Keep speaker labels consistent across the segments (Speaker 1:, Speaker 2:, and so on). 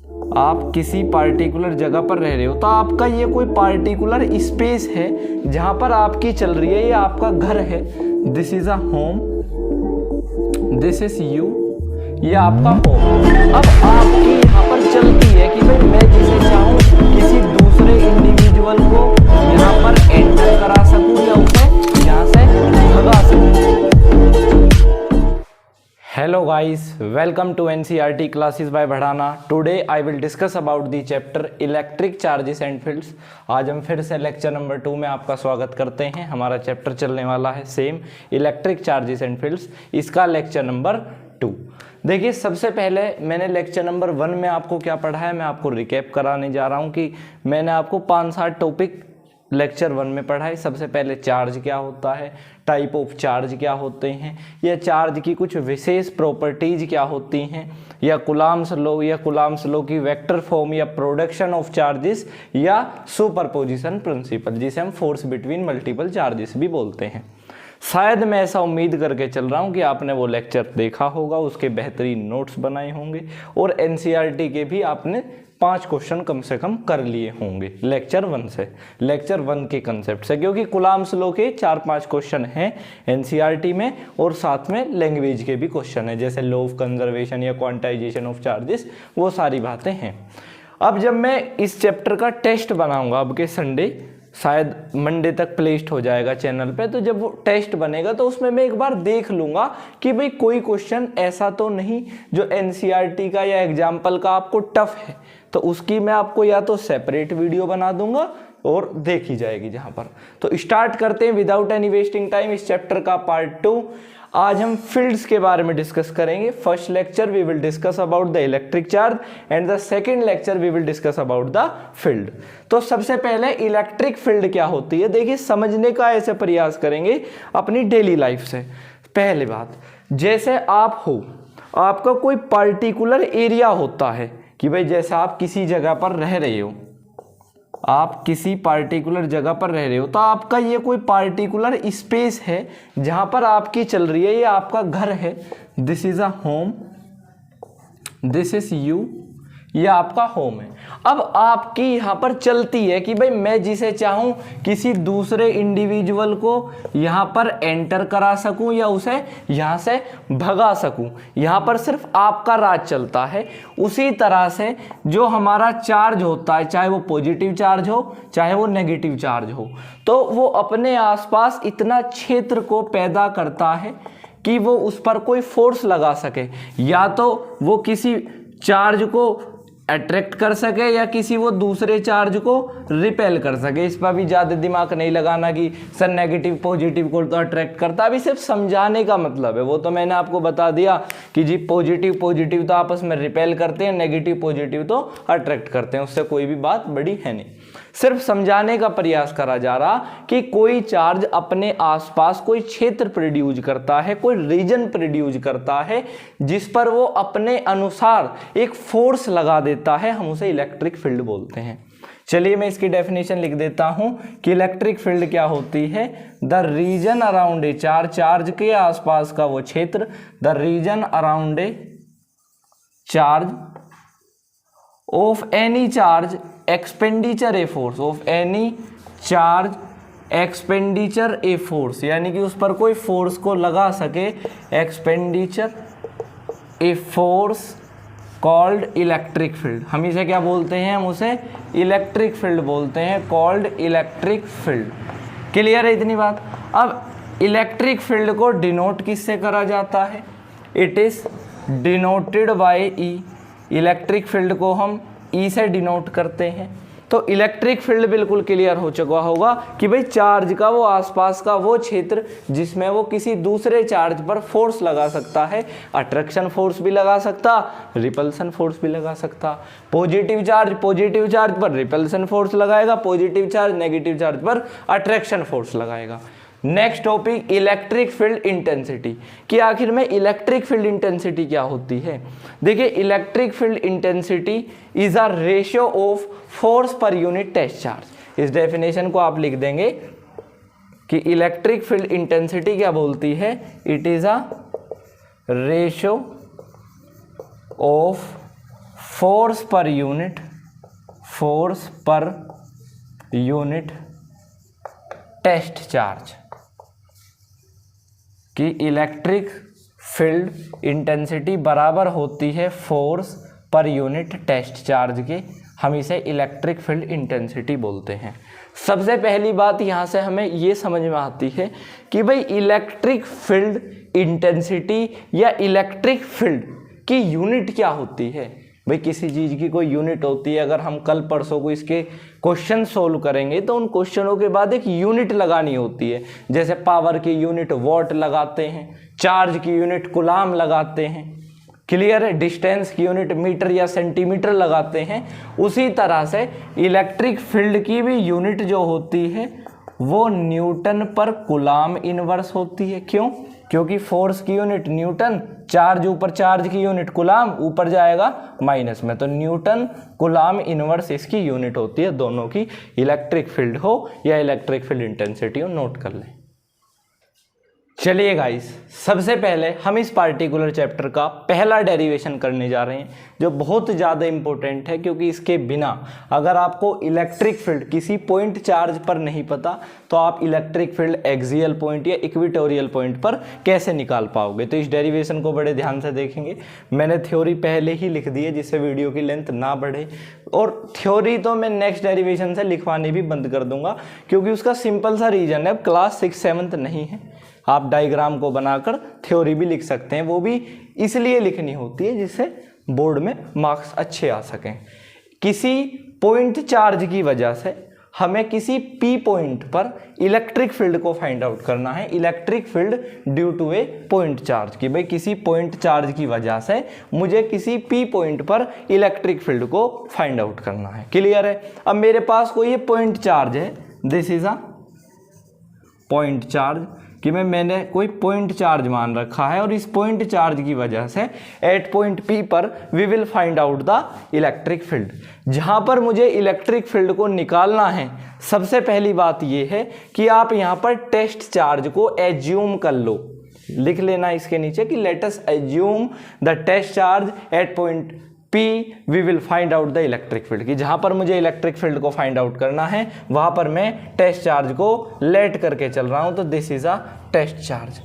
Speaker 1: आप किसी पार्टिकुलर जगह पर रह रहे हो, तो आपका ये कोई पार्टिकुलर स्पेस है जहां पर आपकी चल रही है, ये आपका घर है। This is a home, this is you, ये आपका होम। अब आपकी यहाँ पर चलती है कि भाई मैं जिसे चाहूँ किसी दूसरे इंडिविजुअल को यहाँ पर एंटर करा सकूँ या उसे यहाँ से भगा सकूँ। Hello guys, welcome to NCERT classes by बढ़ाना। Today I will discuss about the chapter Electric Charges and Fields। आज हम फिर से लेक्चर नंबर 2 में आपका स्वागत करते हैं। हमारा चैप्टर चलने वाला है same electric charges and fields, इसका लेक्चर नंबर 2। देखिए, सबसे पहले मैंने लेक्चर नंबर 1 में आपको क्या पढ़ा है, मैं आपको रिकैप कराने जा रहा हूँ कि मैंने आपको 5-7 टॉपिक लेक्चर 1 में पढ़ा है। सबसे पहले चार्ज क्या होता है, टाइप ऑफ चार्ज क्या होते हैं, या चार्ज की कुछ विशेष प्रॉपर्टीज क्या होती हैं, या कुलाम्स लॉ की वेक्टर फॉर्म या प्रोडक्शन ऑफ चार्जेस, या सुपरपोजिशन प्रिंसिपल, जिसे हम फोर्स बिटवीन मल्टीपल चार्जेस भी बोलते हैं। शायद मैं ऐसा उम्मीद करके चल रहा हूँ कि आपने वो लेक्चर देखा होगा, उसके बेहतरीन नोट्स बनाए होंगे और एनसीईआरटी के भी आपने 5 क्वेश्चन कम से कम कर लिए होंगे लेक्चर 1 से, लेक्चर 1 के कंसेप्ट से, क्योंकि कुलाम्स लॉ के 4-5 क्वेश्चन हैं एनसीईआरटी में और साथ में लैंग्वेज के भी क्वेश्चन हैं, जैसे लॉ ऑफ कंजर्वेशन या क्वांटाइजेशन ऑफ चार्जेस, वो सारी बातें हैं। अब जब मैं इस चैप्टर का टेस्ट बनाऊंगा, अब के संडे, शायद मंडे तक प्लेस्ड हो जाएगा चैनल पे, तो जब वो टेस्ट बनेगा तो उसमें मैं एक बार देख लूंगा कि भाई कोई क्वेश्चन ऐसा तो नहीं जो एनसीईआरटी का या एग्जाम्पल का आपको टफ है, तो उसकी मैं आपको या तो सेपरेट वीडियो बना दूंगा और देखी जाएगी जहां पर। तो स्टार्ट करते हैं विदाउट एनी वेस्टिंग टाइम इस चैप्टर का पार्ट 2। आज हम फील्ड्स के बारे में डिस्कस करेंगे। First lecture we will discuss about the electric charge and the second lecture we will discuss about the field. तो सबसे पहले इलेक्ट्रिक फील्ड क्या होती है, देखिए समझने का ऐसे प्रयास करेंगे अपनी डेली लाइफ से। पहली बात, जैसे आप हो, आपका कोई पर्टिकुलर एरिया होता है कि भाई जैसे आप किसी जगह पर रह रहे हो, आप किसी पार्टिकुलर जगह पर रह रहे हो, तो आपका ये कोई पार्टिकुलर स्पेस है जहां पर आपकी चल रही है, ये आपका घर है। This is a home, this is you, ये आपका होम है। अब आपकी यहाँ पर चलती है कि भाई मैं जिसे चाहूँ किसी दूसरे इंडिविजुअल को यहाँ पर एंटर करा सकूँ या उसे यहाँ से भगा सकूँ, यहाँ पर सिर्फ आपका राज चलता है। उसी तरह से जो हमारा चार्ज होता है, चाहे वो पॉजिटिव चार्ज हो चाहे वो नेगेटिव चार्ज हो, तो वो अपने आसपास इतना क्षेत्र को पैदा करता है कि वो उस पर कोई फोर्स लगा सके, या तो वो किसी चार्ज को अट्रैक्ट कर सके या किसी वो दूसरे चार्ज को रिपेल कर सके। इस पर भी ज़्यादा दिमाग नहीं लगाना कि सर नेगेटिव पॉजिटिव को तो अट्रैक्ट करता, अभी सिर्फ समझाने का मतलब है। वो तो मैंने आपको बता दिया कि जी पॉजिटिव तो आपस में रिपेल करते हैं, नेगेटिव पॉजिटिव तो अट्रैक्ट करते हैं, उससे कोई भी बात बड़ी है नहीं। सिर्फ समझाने का प्रयास करा जा रहा कि कोई चार्ज अपने आसपास कोई क्षेत्र प्रोड्यूस करता है, कोई रीजन प्रोड्यूस करता है, जिस पर वो अपने अनुसार एक फोर्स लगा देता है, हम उसे इलेक्ट्रिक फील्ड बोलते हैं। चलिए मैं इसकी डेफिनेशन लिख देता हूं कि इलेक्ट्रिक फील्ड क्या होती है। The region around a charge, charge के आसपास का वो क्षेत्र, the region around a charge of any charge expenditure a force, of any charge expenditure a force, यानी कि उस पर कोई फोर्स को लगा सके, expenditure a force called electric field. हम इसे क्या बोलते हैं, हम उसे इलेक्ट्रिक फील्ड बोलते हैं, कॉल्ड इलेक्ट्रिक फील्ड। क्लियर है इतनी बात। अब इलेक्ट्रिक फील्ड को डिनोट किससे करा जाता है, it is denoted bye E. Electric field को हम ई से डिनोट करते हैं। तो इलेक्ट्रिक फील्ड बिल्कुल क्लियर हो चुका होगा कि भाई चार्ज का वो आसपास का वो क्षेत्र जिसमें वो किसी दूसरे चार्ज पर फोर्स लगा सकता है, अट्रैक्शन फोर्स भी लगा सकता, रिपल्सन फोर्स भी लगा सकता। पॉजिटिव चार्ज पर रिपल्सन फोर्स लगाएगा, पॉजिटिव चार्ज नेगेटिव चार्ज पर अट्रैक्शन फोर्स लगाएगा। Next topic electric field intensity, कि आखिर में इलेक्ट्रिक फील्ड इंटेंसिटी क्या होती है। देखिए, electric field intensity is a ratio of force per unit test charge. इस डेफिनेशन को आप लिख देंगे कि इलेक्ट्रिक फील्ड इंटेंसिटी क्या बोलती है, it is a ratio of force per unit test charge की इलेक्ट्रिक फील्ड इंटेंसिटी बराबर होती है force per unit test charge के। हम इसे इलेक्ट्रिक फील्ड इंटेंसिटी बोलते हैं। सबसे पहली बात यहाँ से हमें ये समझ में आती है कि भाई इलेक्ट्रिक फील्ड इंटेंसिटी या इलेक्ट्रिक फील्ड की यूनिट क्या होती है। भाई किसी चीज़ की कोई यूनिट होती है। अगर हम कल परसों को इसके क्वेश्चन सोल्व करेंगे तो उन क्वेश्चनों के बाद एक यूनिट लगानी होती है। जैसे पावर की यूनिट वॉट लगाते हैं, चार्ज की यूनिट कूलाम लगाते हैं, क्लियर है, डिस्टेंस की यूनिट मीटर या सेंटीमीटर लगाते हैं। उसी तरह से इलेक्ट्रिक फील्ड की भी यूनिट जो होती है वो न्यूटन पर कूलाम इनवर्स होती है। क्यों? क्योंकि फोर्स की यूनिट न्यूटन, चार्ज ऊपर, चार्ज की यूनिट कूलाम, ऊपर जाएगा माइनस में, तो न्यूटन कूलाम इनवर्स इसकी यूनिट होती है। दोनों की इलेक्ट्रिक फील्ड हो या इलेक्ट्रिक फील्ड इंटेंसिटी हो, नोट कर लें। चलिए गाइस, सबसे पहले हम इस पार्टिकुलर चैप्टर का पहला डेरिवेशन करने जा रहे हैं जो बहुत ज़्यादा इंपॉर्टेंट है, क्योंकि इसके बिना अगर आपको इलेक्ट्रिक फील्ड किसी पॉइंट चार्ज पर नहीं पता तो आप इलेक्ट्रिक फील्ड एक्सियल पॉइंट या इक्वेटोरियल पॉइंट पर कैसे निकाल पाओगे। तो इस डेरिवेशन को बड़े ध्यान से देखेंगे। मैंने थ्योरी पहले ही लिख दी है जिससे वीडियो की लेंथ ना बढ़े, और थ्योरी तो मैं नेक्स्ट डेरिवेशन से लिखवानी भी बंद कर दूंगा, क्योंकि उसका सिंपल सा रीजन है, अब क्लास 6-7 नहीं है। आप डायग्राम को बनाकर थ्योरी भी लिख सकते हैं, वो भी इसलिए लिखनी होती है जिससे बोर्ड में मार्क्स अच्छे आ सकें। किसी पॉइंट चार्ज की वजह से हमें किसी पी पॉइंट पर इलेक्ट्रिक फील्ड को फाइंड आउट करना है। Electric field due to a point charge की, भाई किसी पॉइंट चार्ज की वजह से मुझे किसी पी पॉइंट पर इलेक्ट्रिक फील्ड को फाइंड आउट करना है। क्लियर है? अब मेरे पास कोई ये पॉइंट चार्ज है, this is a point charge, कि मैंने कोई पॉइंट चार्ज मान रखा है, और इस पॉइंट चार्ज की वजह से एट पॉइंट पी पर we will find out the electric field. जहां पर मुझे इलेक्ट्रिक फील्ड को निकालना है, सबसे पहली बात यह है कि आप यहां पर टेस्ट चार्ज को एज्यूम कर लो। लिख लेना इसके नीचे कि let us assume the test charge at point P we will find out the electric field, कि जहां पर मुझे इलेक्ट्रिक फील्ड को फाइंड आउट करना है वहां पर मैं टेस्ट चार्ज को लेट करके चल रहा हूं, तो this is a test charge.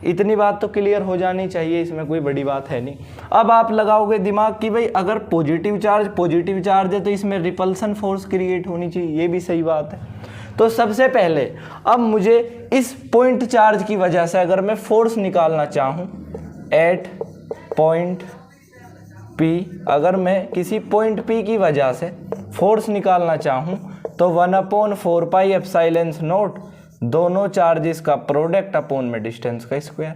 Speaker 1: इतनी बात तो क्लियर हो जानी चाहिए, इसमें कोई बड़ी बात है नहीं। अब आप लगाओगे दिमाग कि भाई अगर पॉजिटिव चार्ज है तो इसमें रिपल्सन फोर्स क्रिएट होनी चाहिए, ये भी सही बात है। तो सबसे पहले अब मुझे इस पॉइंट चार्ज की वजह से अगर मैं फोर्स निकालना चाहूं एट पॉइंट P, अगर मैं किसी पॉइंट P की वजह से फोर्स निकालना चाहूं तो 1/4 पाई एप्सिलॉन नॉट दोनों चार्जेस का प्रोडक्ट अपॉन में डिस्टेंस का स्क्वायर।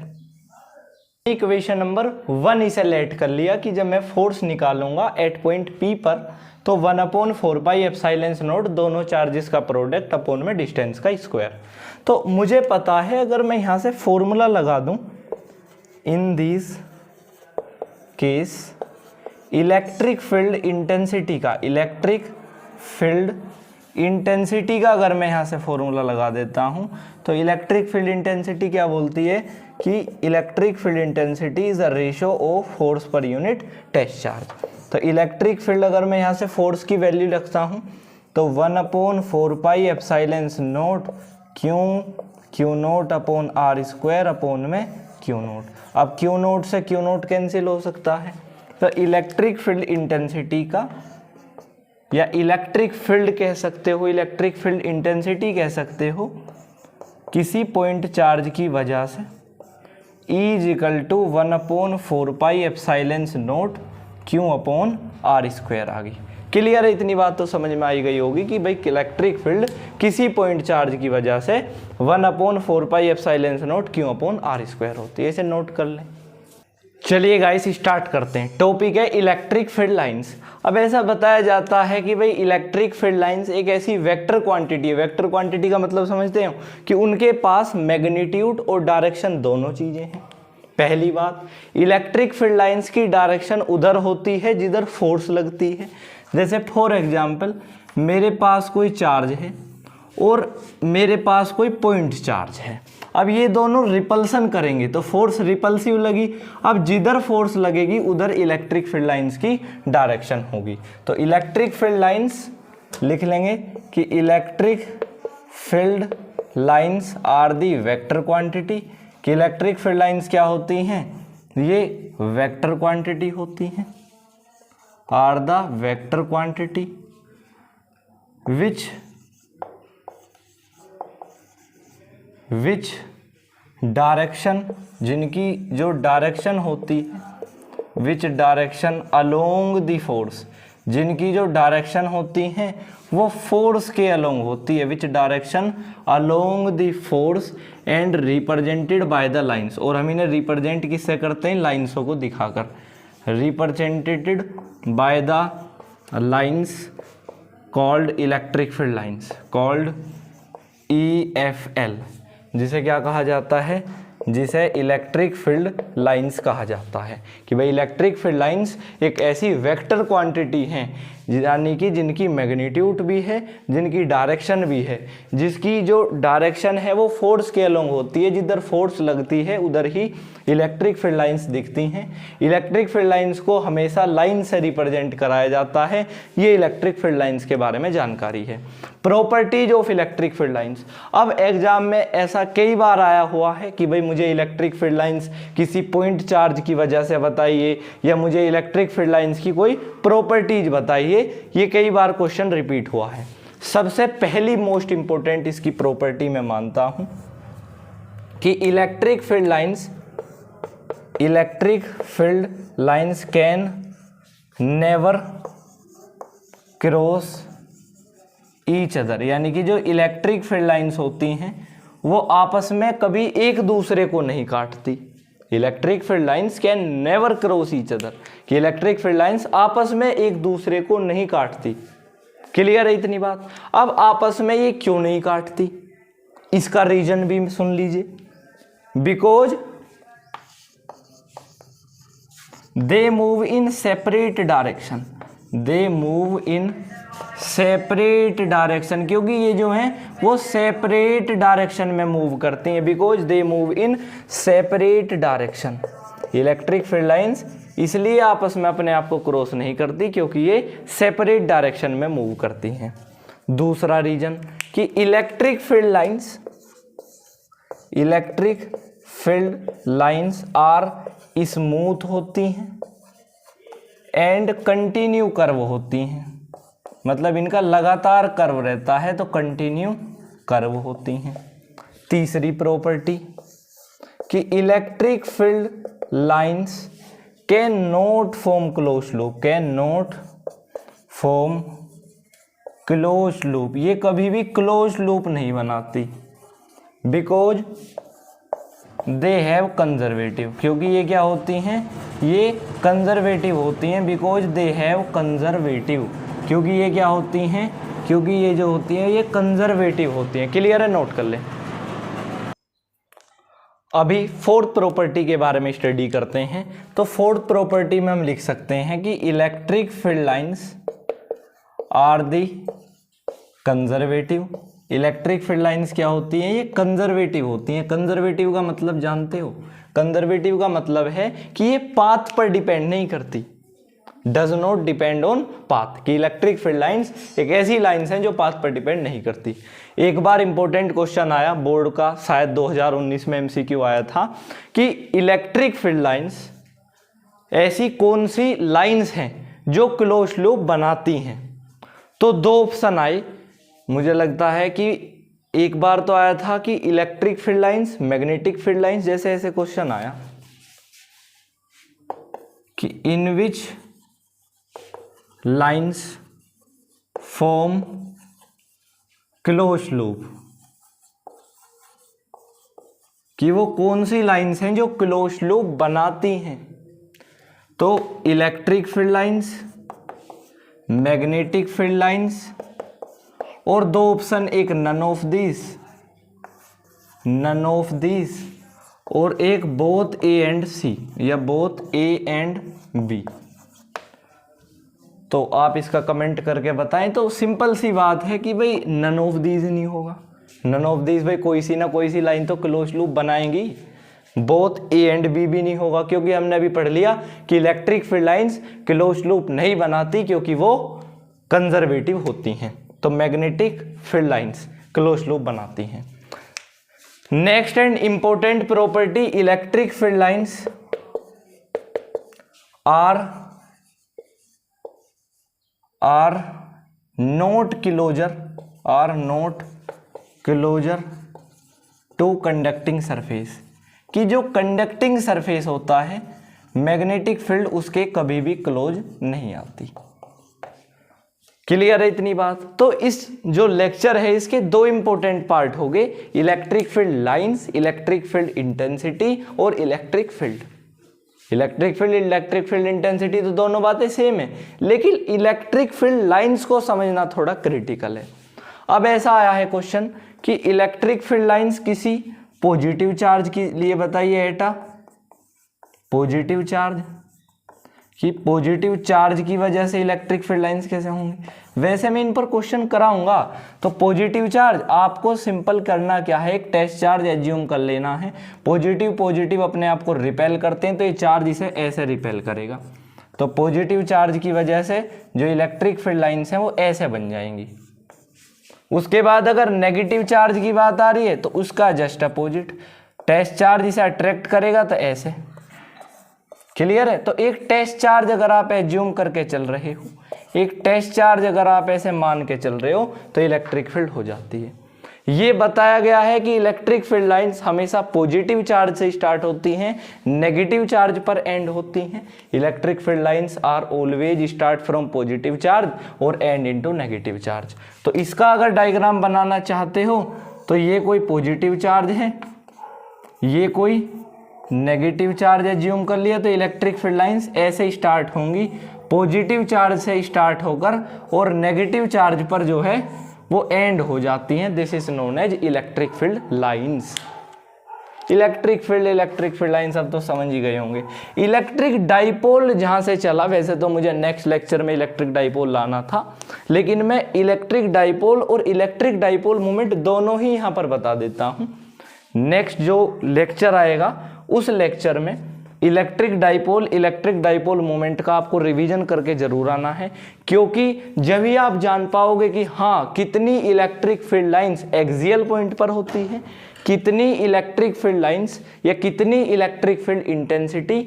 Speaker 1: इक्वेशन नंबर 1 इसे लेट कर लिया कि जब मैं फोर्स निकालूंगा एट पॉइंट P पर तो 1/4 पाई एप्सिलॉन नॉट दोनों चार्जेस का प्रोडक्ट अपॉन में डिस्टेंस का स्क्वायर। तो मुझे पता है अगर मैं यहां से फॉर्मूला लगा दूं, in this case electric field intensity का अगर मैं यहाँ से फॉर्मूला लगा देता हूँ तो इलेक्ट्रिक फील्ड इंटेंसिटी क्या बोलती है कि electric field intensity is a ratio of force per unit test charge. तो इलेक्ट्रिक फील्ड अगर मैं यहाँ से फोर्स की वैल्यू रखता हूँ तो 1/4 pi epsilon naught Q naught upon R square upon में क्यू नॉट। अब क्यू नॉट से क्यू नॉट कैंसिल हो सकता है, तो इलेक्ट्रिक फील्ड इंटेंसिटी का, या इलेक्ट्रिक फील्ड कह सकते हो, इलेक्ट्रिक फील्ड इंटेंसिटी कह सकते हो, किसी पॉइंट चार्ज की वजह से E is equal to 1/4 pi epsilon naught Q upon R square आ गई। क्लियर है? इतनी बात तो समझ में आई गई होगी कि भाई इलेक्ट्रिक फील्ड किसी पॉइंट चार्ज की वजह से 1/4 pi epsilon naught Q upon R square होती है। इसे नोट कर लें। चलिए गाइस स्टार्ट करते हैं। टॉपिक है इलेक्ट्रिक फील्ड लाइंस। अब ऐसा बताया जाता है कि भाई इलेक्ट्रिक फील्ड लाइंस एक ऐसी वेक्टर क्वांटिटी है। वेक्टर क्वांटिटी का मतलब समझते हो कि उनके पास मैग्नीट्यूड और डायरेक्शन दोनों चीजें हैं। पहली बात, इलेक्ट्रिक फील्ड लाइंस की डायरेक्शन उधर होती है जिधर फोर्स लगती है। जैसे फॉर एग्जाम्पल मेरे पास कोई चार्ज है और मेरे पास कोई पॉइंट चार्ज है। अब ये दोनों रिपल्सन करेंगे तो फोर्स रिपल्सिव लगी। अब जिधर फोर्स लगेगी उधर इलेक्ट्रिक फील्ड लाइंस की डायरेक्शन होगी। तो इलेक्ट्रिक फील्ड लाइंस लिख लेंगे कि electric field lines are the vector quantity, कि इलेक्ट्रिक फील्ड लाइंस क्या होती हैं, ये वेक्टर क्वांटिटी होती हैं, are the vector quantity which direction, जिनकी जो डायरेक्शन होती है, which direction along the force, जिनकी जो डायरेक्शन होती हैं वो फोर्स के अलोंग होती है, which direction along the force and represented by the lines, और हम इन्हें रिप्रेजेंट किससे करते हैं, लाइंसों को दिखाकर, represented by the lines called electric field lines, called EFL, जिसे क्या कहा जाता है, जिसे इलेक्ट्रिक फील्ड लाइंस कहा जाता है। कि भाई इलेक्ट्रिक फील्ड लाइंस एक ऐसी वेक्टर क्वांटिटी हैं यानी कि जिनकी मैग्नीट्यूड भी है, जिनकी डायरेक्शन भी है, जिसकी जो डायरेक्शन है वो फोर्स के अलोंग होती है, जिधर फोर्स लगती है उधर ही इलेक्ट्रिक फील्ड लाइंस दिखती हैं। इलेक्ट्रिक फील्ड लाइंस को हमेशा लाइन से रिप्रेजेंट कराया जाता है। ये इलेक्ट्रिक फील्ड लाइंस के बारे में जानकारी है। Properties of electric field lines, अब एग्जाम में ऐसा कई बार आया हुआ है कि भाई मुझे इलेक्ट्रिक फील्ड लाइंस किसी पॉइंट चार्ज की वजह से बताइए, या मुझे इलेक्ट्रिक फील्ड लाइंस की कोई प्रॉपर्टीज बताइए। ये कई बार क्वेश्चन रिपीट हुआ है। सबसे पहली मोस्ट इंपॉर्टेंट इसकी प्रॉपर्टी मैं मानता हूं कि electric field lines can never cross each other, यानी कि जो इलेक्ट्रिक फील्ड लाइंस होती हैं वो आपस में कभी एक दूसरे को नहीं काटती। Electric field lines can never cross each other, कि इलेक्ट्रिक फील्ड लाइंस आपस में एक दूसरे को नहीं काटती। क्लियर है इतनी बात। अब आपस में ये क्यों नहीं काटती, इसका रीजन भी सुन लीजिए। Because they move in separate direction, they move in separate direction, क्योंकि ये जो हैं वो सेपरेट डायरेक्शन में मूव करती हैं। Because they move in separate direction, electric field lines इसलिए आपस में अपने आप को क्रॉस नहीं करती क्योंकि ये सेपरेट डायरेक्शन में मूव करती हैं। दूसरा रीजन कि electric field lines are smooth होती हैं एंड कंटिन्यू कर्व होती हैं, मतलब इनका लगातार कर्व रहता है तो कंटिन्यू कर्व होती हैं। तीसरी प्रॉपर्टी कि electric field lines can not form close loop, can not form close loop, ये कभी भी क्लोज लूप नहीं बनाती। बिकॉज दे हैव कंजर्वेटिव, क्योंकि ये क्या होती हैं, ये कंजर्वेटिव होती हैं। बिकॉज दे हैव कंजर्वेटिव, क्योंकि ये क्या होती हैं, क्योंकि ये जो होती हैं ये कंजर्वेटिव होती हैं। क्लियर है, नोट कर लें। अभी फोर्थ प्रॉपर्टी के बारे में स्टडी करते हैं। तो फोर्थ प्रॉपर्टी में हम लिख सकते हैं कि electric field lines are the conservative. Electric field lines क्या होती हैं, ये कंजर्वेटिव होती हैं। कंजर्वेटिव का मतलब जानते हो, कंजर्वेटिव का मतलब है कि ये पाथ पर डिपेंड नहीं करती, does not depend on path, कि इलेक्ट्रिक फील्ड लाइंस एक ऐसी लाइंस हैं जो पाथ पर डिपेंड नहीं करती। एक बार इंपॉर्टेंट क्वेश्चन आया बोर्ड का, शायद 2019 में MCQ आया था कि इलेक्ट्रिक फील्ड लाइंस ऐसी कौन सी लाइंस हैं जो क्लोज लूप बनाती हैं। तो दो ऑप्शन आए, मुझे लगता है कि एक बार तो आया था कि electric field lines, magnetic field lines, जैसे ऐसे क्वेश्चन आया कि इन विच लाइंस फॉर्म क्लोज लूप, कि वो कौन सी लाइंस हैं जो क्लोज लूप बनाती हैं। तो electric field lines, magnetic field lines, और दो ऑप्शन, एक नन ऑफ दिस और एक बोथ A एंड C या बोथ A एंड B। तो आप इसका कमेंट करके बताएं। तो सिंपल सी बात है कि भाई नन ऑफ दीज नहीं होगा। नन ऑफ दीज भाई कोई सी ना कोई सी लाइन तो क्लोज लूप बनाएंगी। बोथ ए एंड बी भी नहीं होगा, क्योंकि हमने अभी पढ़ लिया कि electric field lines close loop नहीं बनाती क्योंकि वो कंजर्वेटिव होती हैं। तो magnetic field lines close loop बनाती हैं। Next and important property, electric field lines are not closer to conducting surface, कि जो कंडक्टिंग सरफेस होता है मैग्नेटिक फील्ड उसके कभी भी क्लोज नहीं आती। क्लियर है इतनी बात? तो इस जो लेक्चर है इसके दो इंपॉर्टेंट पार्ट हो गए, electric field lines, electric field intensity और electric field. Electric field intensity तो दोनों बातें सेम है, लेकिन इलेक्ट्रिक फील्ड लाइंस को समझना थोड़ा क्रिटिकल है। अब ऐसा आया है क्वेश्चन कि इलेक्ट्रिक फील्ड लाइंस किसी पॉजिटिव चार्ज के लिए बताइए एटा, पॉजिटिव चार्ज, कि पॉजिटिव चार्ज की वजह से इलेक्ट्रिक फील्ड लाइंस कैसे होंगी। वैसे मैं इन पर क्वेश्चन कराऊंगा। तो पॉजिटिव चार्ज आपको सिंपल करना क्या है, एक टेस्ट चार्ज एज्यूम कर लेना है। पॉजिटिव अपने आप को रिपेल करते हैं, तो ये चार्ज इसे ऐसे रिपेल करेगा। तो पॉजिटिव चार्ज की वजह से जो इलेक्ट्रिक फील्ड लाइंस हैं वो ऐसे बन जाएंगी। उसके बाद अगर नेगेटिव चार्ज की बात आ रही है तो उसका जस्ट अपोजिट, टेस्ट चार्ज इसे अट्रैक्ट करेगा तो ऐसे। क्लियर है? तो एक टेस्ट चार्ज अगर आप एज्यूम करके चल रहे हो, एक टेस्ट चार्ज अगर आप ऐसे मान के चल रहे हो तो इलेक्ट्रिक फील्ड हो जाती है। ये बताया गया है कि इलेक्ट्रिक फील्ड लाइंस हमेशा पॉजिटिव चार्ज से स्टार्ट होती हैं, नेगेटिव चार्ज पर एंड होती हैं। Electric field lines are always start from positive charge और एंड इनटू नेगेटिव चार्ज। तो इसका अगर डायग्राम बनाना चाहते हो तो ये कोई पॉजिटिव चार्ज है, ये कोई नेगेटिव चार्ज एज्यूम कर लिया, तो इलेक्ट्रिक फील्ड लाइंस ऐसे स्टार्ट होंगी, पॉजिटिव चार्ज से स्टार्ट होकर और नेगेटिव चार्ज पर जो है वो एंड हो जाती हैं। This is known as electric field lines. Electric field lines अब तो समझ ही गए होंगे। इलेक्ट्रिक डाइपोल जहां से चला, वैसे तो मुझे नेक्स्ट लेक्चर में इलेक्ट्रिक डाइपोल लाना था, लेकिन मैं इलेक्ट्रिक डाइपोल और इलेक्ट्रिक डाइपोल मोमेंट दोनों ही यहां पर बता देता हूं। नेक्स्ट जो लेक्चर आएगा उस लेक्चर में इलेक्ट्रिक डाइपोल मोमेंट का आपको रिवीजन करके जरूर आना है, क्योंकि जब ही आप जान पाओगे कि हाँ कितनी electric field lines axial point पर होती है, कितनी इलेक्ट्रिक फील्ड लाइंस या कितनी electric field intensity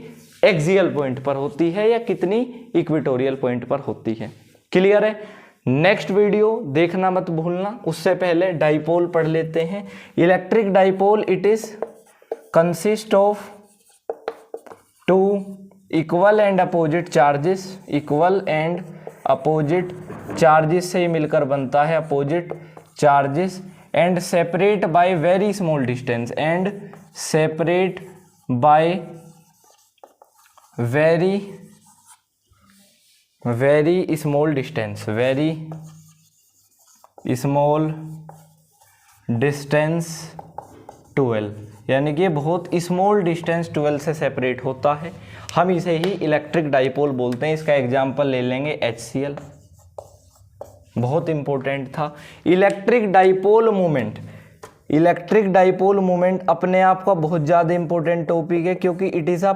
Speaker 1: axial point पर होती है या कितनी इक्वेटोरियल पॉइंट पर होती है। क्लियर है? नेक्स्ट वीडियो देखना मत भूलना। उससे पहले डाइपोल पढ़ लेते हैं। Electric dipole it is consist of two equal and opposite charges, equal and opposite charges से ही मिलकर बनता है, opposite charges, and separate by very small distance, and separate by very small distance, very small distance 12, यानी कि बहुत small distance 12 से separate होता है। हम इसे ही इलेक्ट्रिक डाइपोल बोलते हैं। इसका एग्जांपल ले लेंगे HCl, बहुत इंपॉर्टेंट था। इलेक्ट्रिक डाइपोल मोमेंट अपने आप का बहुत ज़्यादा इंपॉर्टेंट टॉपिक है, क्योंकि it is a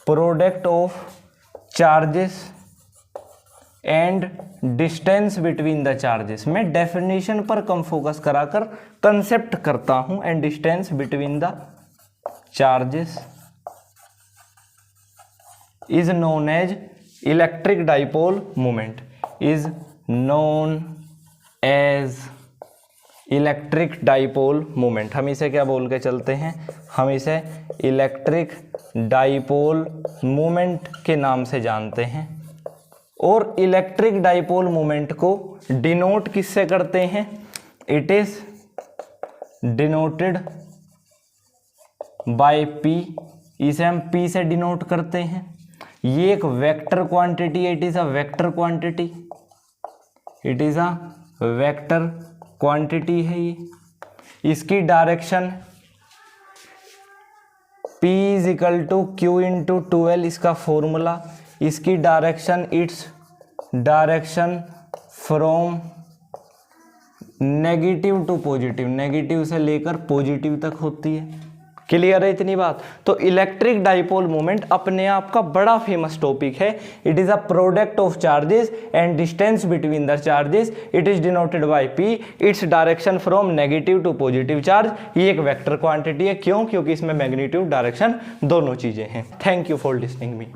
Speaker 1: product of charges and distance between the charges. मैं डेफिनेशन पर कम फोकस कराकर कंसेप्ट करता हूं। And distance between the charges is known as electric dipole moment, is known as electric dipole moment. हम इसे क्या बोल के चलते हैं? हम इसे इलेक्ट्रिक डाइपोल मोमेंट के नाम से जानते हैं। और इलेक्ट्रिक डाइपोल मोमेंट को डिनोट किससे करते हैं? It is denoted bye P, इसे हम P से डिनोट करते हैं। ये एक वेक्टर क्वांटिटी है, it is a vector quantity, it is a vector quantity है ये। इसकी direction P is equal to Q into 12 इसका फॉर्मूला, इसकी direction its direction from negative to positive, negative से लेकर पॉजिटिव तक होती है। क्लियर है इतनी बात। तो इलेक्ट्रिक डाइपोल मोमेंट अपने आप का बड़ा फेमस टॉपिक है। It is a product of charges and distance between the charges. It is denoted by P, its direction from negative to positive charge. ये एक वेक्टर क्वांटिटी है। क्यों? क्योंकि इसमें मैग्नीट्यूड डायरेक्शन दोनों चीजें हैं। Thank you for listening me.